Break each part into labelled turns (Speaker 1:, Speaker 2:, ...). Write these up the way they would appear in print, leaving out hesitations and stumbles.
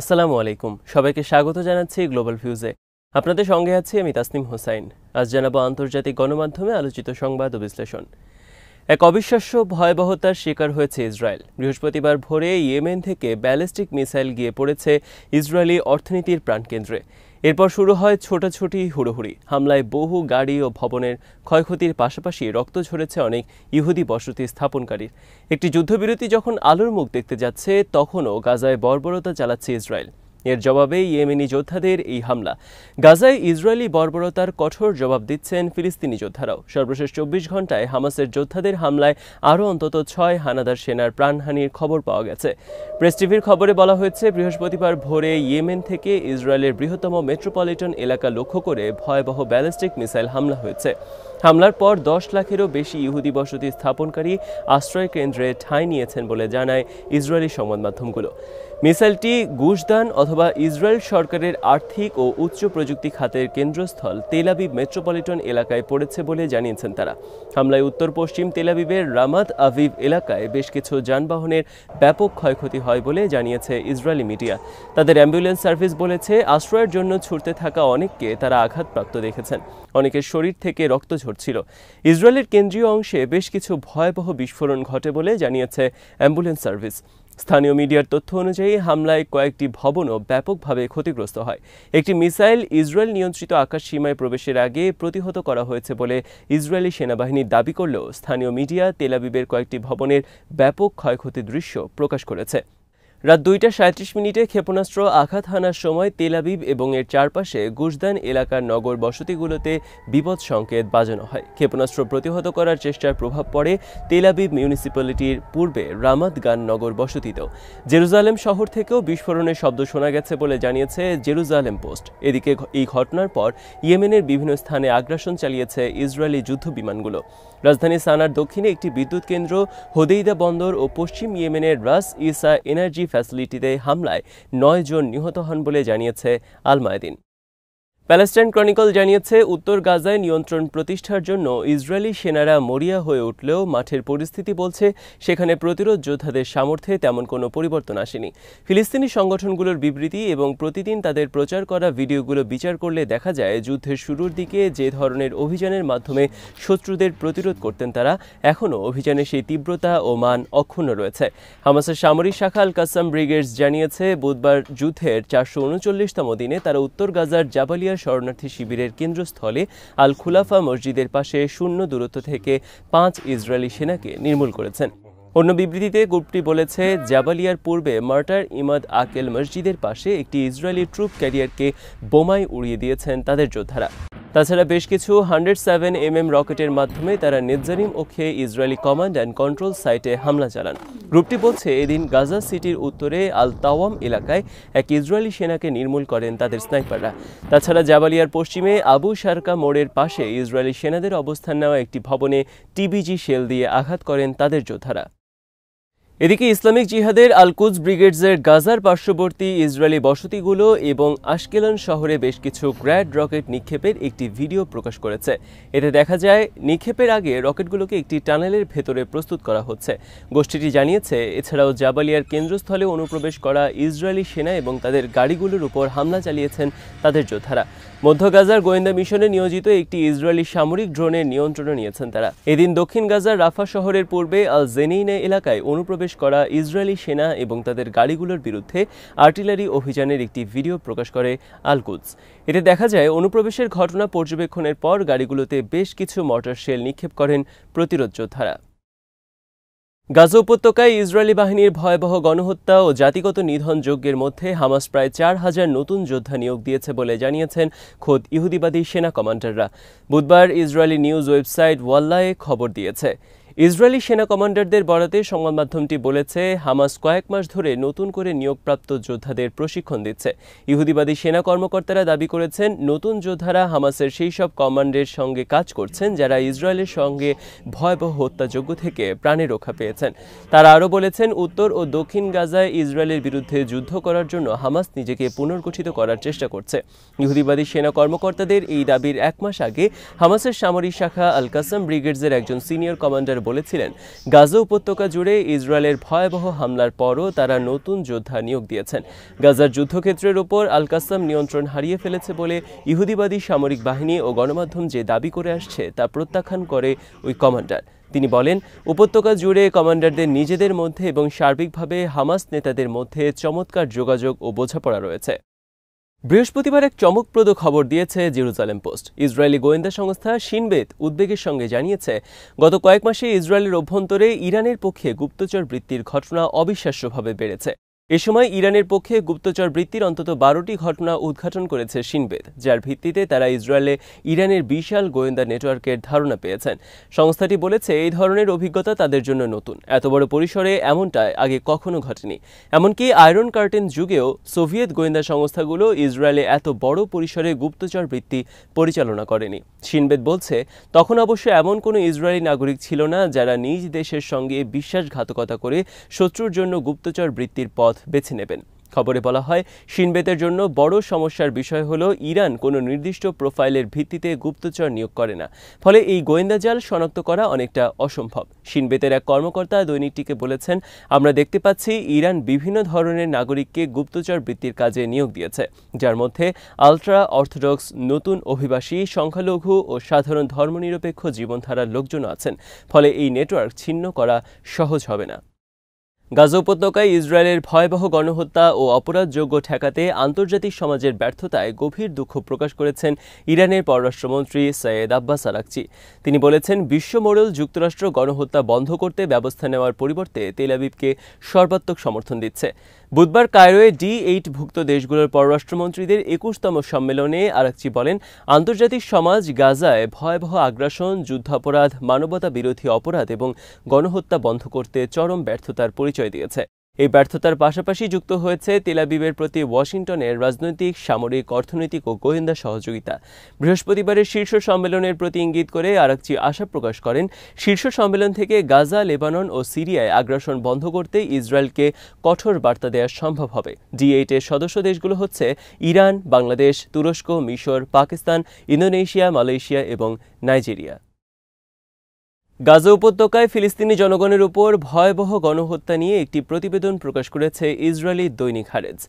Speaker 1: আসসালামু আলাইকুম। সবাইকে স্বাগত জানাচ্ছি গ্লোবাল ভিউজে। আপনাদের সঙ্গে আছি আমি তাসনিম হোসাইন। আজ জানাবো আন্তর্জাতিক গণমাধ্যমে আলোচিত সংবাদ ও বিশ্লেষণ। এক অবিশ্বাস্য ভয়াবহতার শিকার হয়েছে ইসরায়েল। বৃহস্পতিবার ভোরে ইয়েমেন থেকে ব্যালিস্টিক মিসাইল গিয়ে পড়েছে ইসরায়েলি অর্থনীতির প্রাণকেন্দ্রে। এরপর শুরু হয় ছোটাছুটি, হুড়োহুড়ি। হামলায় বহু গাড়ি ও ভবনের ক্ষয়ক্ষতির পাশাপাশি রক্ত ঝরেছে অনেক ইহুদি বসতি স্থাপনকারীর। একটি যুদ্ধবিরতি যখন আলোর মুখ দেখতে যাচ্ছে, তখনও গাজায় বর্বরতা চালাচ্ছে ইসরায়েল। এর জবাবে ইয়েমেনি যোদ্ধাদের এই হামলা। গাজায় ইসরায়েলি বর্বরতার কঠোর জবাব দিচ্ছেন ফিলিস্তিনি যোদ্ধারাও। সর্বশেষ 24 ঘণ্টায় হামাসের যোদ্ধাদের হামলায় আরও অন্তত 6 হানাদার সেনার প্রাণহানির খবর পাওয়া গেছে। প্রেস টিভির খবরে বলা হয়েছে, বৃহস্পতিবার ভোরে ইয়েমেন থেকে ইসরায়েলের বৃহত্তম মেট্রোপলিটন এলাকা লক্ষ্য করে ভয়াবহ ব্যালিস্টিক মিসাইল হামলা হয়েছে। হামলার পর 10 লাখেরও বেশি ইহুদি বসতি স্থাপনকারী আশ্রয় কেন্দ্রে ঠাঁই নিয়েছেন বলে জানায় ইসরায়েলি সংবাদ মাধ্যমগুলো। মিসাইলটি গুশদান অথবা ইসরায়েল সরকারের আর্থিক ও উচ্চ প্রযুক্তি খাতের কেন্দ্রস্থল তেল আবিব মেট্রোপলিটন এলাকায় পড়েছে বলে জানিয়েছেন তারা। হামলায় উত্তর পশ্চিম তেল আবিবের রামাত আভিভ এলাকায় বেশ কিছু যানবাহনের ব্যাপক ক্ষয়ক্ষতি হয় বলে জানিয়েছে ইসরায়েলি মিডিয়া। তাদের অ্যাম্বুলেন্স সার্ভিস বলেছে, আশ্রয়ের জন্য ছুটতে থাকা অনেককে তারা আঘাতপ্রাপ্ত দেখেছেন। অনেকের শরীর থেকে রক্ত ঝরছিল। ইসরায়েলের কেন্দ্রীয় অংশে বেশ কিছু ভয়াবহ বিস্ফোরণ ঘটে বলে জানিয়েছে অ্যাম্বুলেন্স সার্ভিস। স্থানীয় মিডিয়ার তথ্য অনুযায়ী হামলায় কয়েকটি ভবনও ব্যাপকভাবে ক্ষতিগ্রস্ত হয়। একটি মিসাইল ইসরায়েল নিয়ন্ত্রিত আকাশসীমায় প্রবেশের আগে প্রতিহত করা হয়েছে বলে ইসরায়েলি সেনাবাহিনী দাবি করলেও স্থানীয় মিডিয়া তেল আবিবের কয়েকটি ভবনের ব্যাপক ক্ষয়ক্ষতির দৃশ্য প্রকাশ করেছে। রাত 2:37 ক্ষেপণাস্ত্র আঘাত হানার সময় তেল আবিব এবং এর চারপাশে গুশদান এলাকার নগর বসতিগুলোতে বিপদ সংকেত বাজানো হয়। ক্ষেপণাস্ত্র প্রতিহত করার চেষ্টার প্রভাব পড়ে তেল আবিব মিউনিসিপ্যালিটির পূর্বে রামাত গান নগর বসতিতেও। জেরুজালেম শহর থেকেও বিস্ফোরণের শব্দ শোনা গেছে বলে জানিয়েছে জেরুজালেম পোস্ট। এদিকে এই ঘটনার পর ইয়েমেনের বিভিন্ন স্থানে আগ্রাসন চালিয়েছে ইসরায়েলি যুদ্ধ বিমানগুলো। রাজধানী সানার দক্ষিণে একটি বিদ্যুৎ কেন্দ্র, হোদেইদা বন্দর ও পশ্চিম ইয়েমেনের রাস ইসা এনার্জি ফ্যাসিলিটিতে হামলায় 9 জন নিহত হন বলে জানিয়েছে আল মায়াদিন। প্যালেস্টাইন ক্রনিকল জানিয়েছে, উত্তর গাজায় নিয়ন্ত্রণ প্রতিষ্ঠার জন্য ইসরায়েলি সেনারা মরিয়া হয়ে উঠলেও মাঠের পরিস্থিতি বলছে সেখানে প্রতিরোধ যোদ্ধাদের সামর্থ্যে তেমন কোনো পরিবর্তন আসেনি। ফিলিস্তিনি সংগঠনগুলোর বিবৃতি এবং প্রতিদিন তাদের প্রচার করা ভিডিওগুলো বিচার করলে দেখা যায়, যুদ্ধের শুরুর দিকে যে ধরনের অভিযানের মাধ্যমে শত্রুদের প্রতিরোধ করতেন তারা, এখনও অভিযানের সেই তীব্রতা ও মান অক্ষুণ্ণ রয়েছে। হামাসের সামরিক শাখা আল কাসাম ব্রিগেডস জানিয়েছে, বুধবার যুদ্ধের 439তম দিনে তারা উত্তর গাজার জাবালিয়া শরণার্থী শিবিরের কেন্দ্রস্থলে আল খুলাফা মসজিদের পাশে শূন্য দূরত্ব থেকে 5 ইসরায়েলি সেনাকে নির্মূল করেছেন। অন্য বিবৃতিতে গ্রুপটি বলেছে, জাবালিয়ার পূর্বে মার্টার ইমাদ আকেল মসজিদের পাশে একটি ইসরায়েলি ট্রুপ ক্যারিয়ারকে বোমায় উড়িয়ে দিয়েছেন তাদের যোদ্ধারা। তাছাড়া বেশ কিছু 107mm রকেটের মাধ্যমে তারা নেতজারিম ওখে ইসরায়েলি কমান্ড অ্যান্ড কন্ট্রোল সাইটে হামলা চালান। গ্রুপটি বলছে, এদিন গাজা সিটির উত্তরে আল তাওয়াম এলাকায় এক ইসরায়েলি সেনাকে নির্মূল করেন তাদের স্নাইপাররা। তাছাড়া জাবালিয়ার পশ্চিমে আবু শারকা মোড়ের পাশে ইসরায়েলি সেনাদের অবস্থান নেওয়া একটি ভবনে টিবিজি শেল দিয়ে আঘাত করেন তাদের যোদ্ধারা। এদিকে ইসলামিক জিহাদের আল কুদস ব্রিগেডসের গাজার পার্শ্ববর্তী ইসরায়েলি বসতিগুলো এবং আশকেলন শহরে বেশ কিছু গ্র্যাড রকেট নিক্ষেপের একটি ভিডিও প্রকাশ করেছে। এতে দেখা যায়, নিক্ষেপের আগে রকেটগুলোকে একটি টানেলের ভেতরে প্রস্তুত করা হচ্ছে। গোষ্ঠীটি জানিয়েছে, এছাড়াও জাবালিয়ার কেন্দ্রস্থলে অনুপ্রবেশ করা ইসরায়েলি সেনা এবং তাদের গাড়িগুলোর উপর হামলা চালিয়েছেন তাদের যোদ্ধারা। মধ্য গাজার গোয়েন্দা মিশনে নিয়োজিত একটি ইসরায়েলি সামরিক ড্রোনের নিয়ন্ত্রণ নিয়েছেন তারা। এদিন দক্ষিণ গাজার রাফা শহরের পূর্বে আল জেনিনে এলাকায় অনুপ্রবেশ করা ইসরায়েলি সেনা এবং তাদের গাড়িগুলোর বিরুদ্ধে আর্টিলারি অভিযানের একটি ভিডিও প্রকাশ করে আল কুদস। এতে দেখা যায়, অনুপ্রবেশের ঘটনা পর্যবেক্ষণের পর গাড়িগুলোতে বেশ কিছু মর্টার শেল নিক্ষেপ করেন প্রতিরোধ যোদ্ধারা। গাজা উপত্যকায় ইসরায়েলি বাহিনীর ভয়াবহ গণহত্যা ও জাতিগত নিধন যজ্ঞের মধ্যে হামাস প্রায় 4000 নতুন যোদ্ধা নিয়োগ দিয়েছে বলে জানিয়েছেন খোদ ইহুদিবাদী সেনা কমান্ডাররা। বুধবার ইসরায়েলি নিউজ ওয়েবসাইট ওয়াল্লায়ে খবর দিয়েছে। ইসরায়েলি সেনা কমান্ডারদের বরাতে সংবাদ মাধ্যমটি বলেছে, হামাস কয়েক মাস ধরে নতুন করে নিয়োগপ্রাপ্ত যোদ্ধাদের প্রশিক্ষণ দিচ্ছে। ইহুদিবাদী সেনা কর্মকর্তারা দাবি করেছেন, নতুন যোদ্ধারা হামাসের সেই সব কমান্ডের সঙ্গে কাজ করছেন যারা ইসরায়েলের সঙ্গে ভয়াবহ হত্যাযজ্ঞ থেকে প্রাণে রক্ষা পেয়েছেন। তারা আরও বলেছেন, উত্তর ও দক্ষিণ গাজায় ইসরায়েলের বিরুদ্ধে যুদ্ধ করার জন্য হামাস নিজেকে পুনর্গঠিত করার চেষ্টা করছে। ইহুদিবাদী সেনা কর্মকর্তাদের এই দাবির 1 মাস আগে হামাসের সামরিক শাখা আল কাসাম ব্রিগেডসের একজন সিনিয়র কমান্ডার বলেছিলেন, গাজা উপত্যকা জুড়ে ইসরায়েলের ভয়াবহ হামলার পরও তারা নতুন যোদ্ধা নিয়োগ দিয়েছেন। গাজার যুদ্ধক্ষেত্রের ওপর আল কাসাম নিয়ন্ত্রণ হারিয়ে ফেলেছে বলে ইহুদিবাদী সামরিক বাহিনী ও গণমাধ্যম যে দাবি করে আসছে তা প্রত্যাখ্যান করে ওই কমান্ডার। তিনি বলেন, উপত্যকা জুড়ে কমান্ডারদের নিজেদের মধ্যে এবং সার্বিকভাবে হামাস নেতাদের মধ্যে চমৎকার যোগাযোগ ও বোঝাপড়া রয়েছে। বৃহস্পতিবার এক চমকপ্রদ খবর দিয়েছে জেরুজালেম পোস্ট। ইসরায়েলি গোয়েন্দা সংস্থা শিন বেত উদ্বেগের সঙ্গে জানিয়েছে, গত কয়েক মাসে ইসরায়েলের অভ্যন্তরে ইরানের পক্ষে গুপ্তচর বৃত্তির ঘটনা অবিশ্বাস্যভাবে বেড়েছে। এ সময় ইরানের পক্ষে গুপ্তচর বৃত্তির অন্তত 12টি ঘটনা উদ্ঘাটন করেছে শিনবেদ, যার ভিত্তিতে তারা ইসরায়েলে ইরানের বিশাল গোয়েন্দা নেটওয়ার্কের ধারণা পেয়েছেন। সংস্থাটি বলেছে, এই ধরনের অভিজ্ঞতা তাদের জন্য নতুন। এত বড় পরিসরে এমনটা আগে কখনো ঘটেনি। এমনকি আয়রন কার্টেন যুগেও সোভিয়েত গোয়েন্দা সংস্থাগুলো ইসরায়েলে এত বড় পরিসরে গুপ্তচর বৃত্তি পরিচালনা করেনি। শিনবেদ বলছে, তখন অবশ্য এমন কোনো ইসরায়েলি নাগরিক ছিল না যারা নিজ দেশের সঙ্গে বিশ্বাসঘাতকতা করে শত্রুর জন্য গুপ্তচর বৃত্তির পথ বেছে নেবেন। খবরে বলা হয়, শিনবেতের জন্য বড় সমস্যার বিষয় হলো ইরান কোনো নির্দিষ্ট প্রোফাইলের ভিত্তিতে গুপ্তচর নিয়োগ করে না, ফলে এই গোয়েন্দা জাল শনাক্ত করা অনেকটা অসম্ভব। শিনবেতের এক কর্মকর্তা দৈনিকটিকে বলেছেন, আমরা দেখতে পাচ্ছি ইরান বিভিন্ন ধরনের নাগরিককে গুপ্তচর বৃত্তির কাজে নিয়োগ দিয়েছে, যার মধ্যে আলট্রা অর্থোডক্স, নতুন অভিবাসী, সংখ্যালঘু ও সাধারণ ধর্মনিরপেক্ষ জীবনধারার লোকজন আছেন। ফলে এই নেটওয়ার্ক ছিন্ন করা সহজ হবে না। গাজা উপত্যকায় ইসরায়েলের ভয়াবহ গণহত্যা ও অপরাধযোগ্য ঠেকাতে আন্তর্জাতিক সমাজের ব্যর্থতায় গভীর দুঃখ প্রকাশ করেছেন ইরানের পররাষ্ট্রমন্ত্রী সৈয়দ আব্বাস আরাকচি। তিনি বলেছেন, বিশ্বমোড়ল যুক্তরাষ্ট্র গণহত্যা বন্ধ করতে ব্যবস্থা নেওয়ার পরিবর্তে তেল আবিবকে সর্বাত্মক সমর্থন দিচ্ছে। বুধবার কায়রোয় D8 ভুক্ত দেশগুলোর পররাষ্ট্রমন্ত্রীদের 21তম সম্মেলনে আরাকচি বলেন, আন্তর্জাতিক সমাজ গাজায় ভয়াবহ আগ্রাসন, যুদ্ধাপরাধ, মানবতা বিরোধী অপরাধ এবং গণহত্যা বন্ধ করতে চরম ব্যর্থতার পরিচয় দিয়েছে। এই ব্যর্থতার পাশাপাশি যুক্ত হয়েছে তেল আবিবের প্রতি ওয়াশিংটনের রাজনৈতিক, সামরিক, অর্থনৈতিক ও গোয়েন্দা সহযোগিতা। বৃহস্পতিবারের শীর্ষ সম্মেলনের প্রতি ইঙ্গিত করে আরাকচি আশা প্রকাশ করেন, শীর্ষ সম্মেলন থেকে গাজা, লেবানন ও সিরিয়ায় আগ্রাসন বন্ধ করতে ইসরায়েলকে কঠোর বার্তা দেওয়া সম্ভব হবে। D8 এর সদস্য দেশগুলো হচ্ছে ইরান, বাংলাদেশ, তুরস্ক, মিশর, পাকিস্তান, ইন্দোনেশিয়া, মালয়েশিয়া এবং নাইজেরিয়া। গাজা উপত্যকায় ফিলিস্তিনি জনগণের উপর ভয়াবহ গণহত্যা নিয়ে একটি প্রতিবেদন প্রকাশ করেছে ইসরায়েলি দৈনিক হারেজ।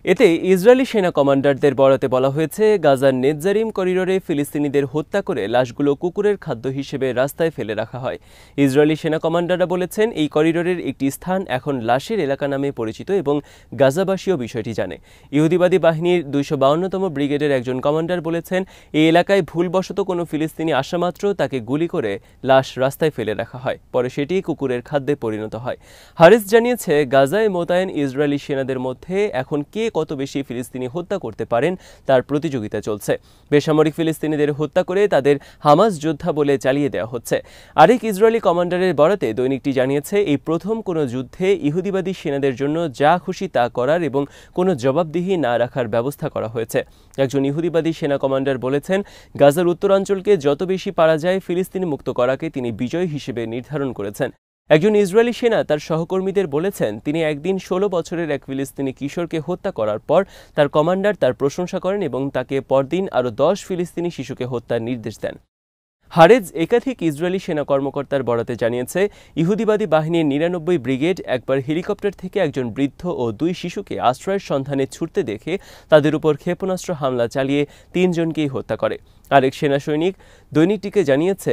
Speaker 1: এতে ইসরায়েলি সেনা কমান্ডারদের বরাতে বলা হয়েছে, গাজার নেতজারিম করিডোরে ফিলিস্তিনিদের হত্যা করে লাশগুলো কুকুরের খাদ্য হিসেবে রাস্তায় ফেলে রাখা হয়। ইসরায়েলি সেনা কমান্ডাররা বলেছেন, এই করিডোরের একটি স্থান এখন লাশের এলাকা নামে পরিচিত এবং গাজাবাসীও বিষয়টি জানে। ইহুদিবাদী বাহিনীর 252তম ব্রিগেডের একজন কমান্ডার বলেছেন, এই এলাকায় ভুলবশত কোনো ফিলিস্তিনি আসামাত্র তাকে গুলি করে লাশ রাস্তায় ফেলে রাখা হয়, পরে সেটি কুকুরের খাদ্যে পরিণত হয়। হারেস জানিয়েছে, গাজায় মোতায়েন ইসরায়েলি সেনাদের মধ্যে এখন কে কত বেশি ফিলিস্তিনি হত্যা করতে পারেন তার প্রতিযোগিতা চলছে। বেসামরিক ফিলিস্তিনিদের হত্যা করে তাদের হামাস যোদ্ধা বলে চালিয়ে দেওয়া হচ্ছে। আরেক ইসরায়েলি কমান্ডারের বরাতে দৈনিকটি জানিয়েছে, এই প্রথম কোনো যুদ্ধে ইহুদিবাদী সেনাদের জন্য যা খুশি তা করার এবং কোনো জবাবদিহি না রাখার ব্যবস্থা করা হয়েছে। একজন ইহুদিবাদী সেনা কমান্ডার বলেছেন, গাজার উত্তরাঞ্চলকে যত বেশি পারা যায় ফিলিস্তিনি মুক্ত করাকে তিনি বিজয় হিসেবে নির্ধারণ করেছেন। একজন ইসরায়েলি সেনা তার সহকর্মীদের বলেছেন, তিনি একদিন 16 বছরের এক ফিলিস্তিনি কিশোরকে হত্যা করার পর তার কমান্ডার তার প্রশংসা করেন এবং তাকে পরদিন আরও 10 ফিলিস্তিনি শিশুকে হত্যার নির্দেশ দেন। হারেজ একাধিক ইসরায়েলি সেনা কর্মকর্তার বরাতে জানিয়েছে, ইহুদিবাদী বাহিনীর 99 ব্রিগেড একবার হেলিকপ্টার থেকে একজন বৃদ্ধ ও 2 শিশুকে আশ্রয়ের সন্ধানে ছুটতে দেখে তাদের উপর ক্ষেপণাস্ত্র হামলা চালিয়ে 3 জনকেই হত্যা করে। আরেক সেনা সৈনিক দৈনিকটিকে জানিয়েছে,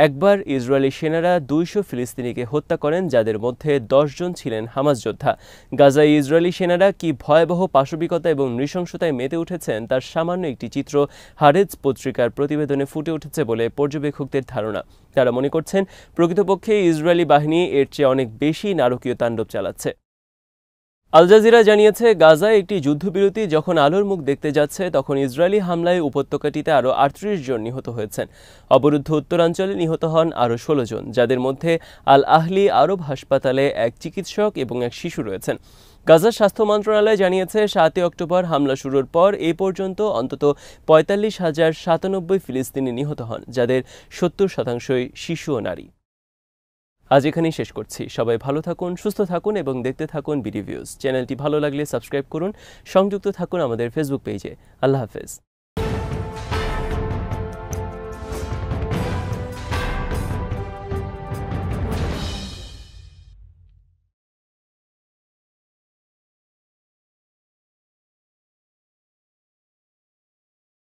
Speaker 1: একবার ইসরায়েলি সেনারা 200 ফিলিস্তিনিকে হত্যা করেন, যাদের মধ্যে 10 জন ছিলেন হামাস যোদ্ধা। গাজায় ইসরায়েলি সেনারা কি ভয়াবহ পাশবিকতা এবং নৃশংসতায় মেতে উঠেছেন তার সামান্য একটি চিত্র হারেজ পত্রিকার প্রতিবেদনে ফুটে উঠেছে বলে পর্যবেক্ষকদের ধারণা। তারা মনে করছেন, প্রকৃতপক্ষে ইসরায়েলি বাহিনী এর চেয়ে অনেক বেশি নারকীয় তাণ্ডব চালাচ্ছে। আল জাজিরা জানিয়েছে, গাজায় একটি যুদ্ধবিরতি যখন আলোর মুখ দেখতে যাচ্ছে তখন ইসরায়েলি হামলায় উপত্যকাটিতে আরও 38 জন নিহত হয়েছেন। অবরুদ্ধ উত্তরাঞ্চলে নিহত হন আরও 16 জন, যাদের মধ্যে আল আহলি আরব হাসপাতালে এক চিকিৎসক এবং এক শিশু রয়েছেন। গাজার স্বাস্থ্য মন্ত্রণালয় জানিয়েছে, 7 অক্টোবর হামলা শুরুর পর এ পর্যন্ত অন্তত 45,097 ফিলিস্তিনি নিহত হন, যাদের 70% শিশু ও নারী। আজ এখানেই শেষ করছি। সবাই ভালো থাকুন, সুস্থ থাকুন এবং দেখতে থাকুন বিডি ভিউজ। চ্যানেলটি ভালো লাগলে সাবস্ক্রাইব করুন, সংযুক্ত থাকুন আমাদের ফেসবুক পেজে। আল্লাহ হাফেজ।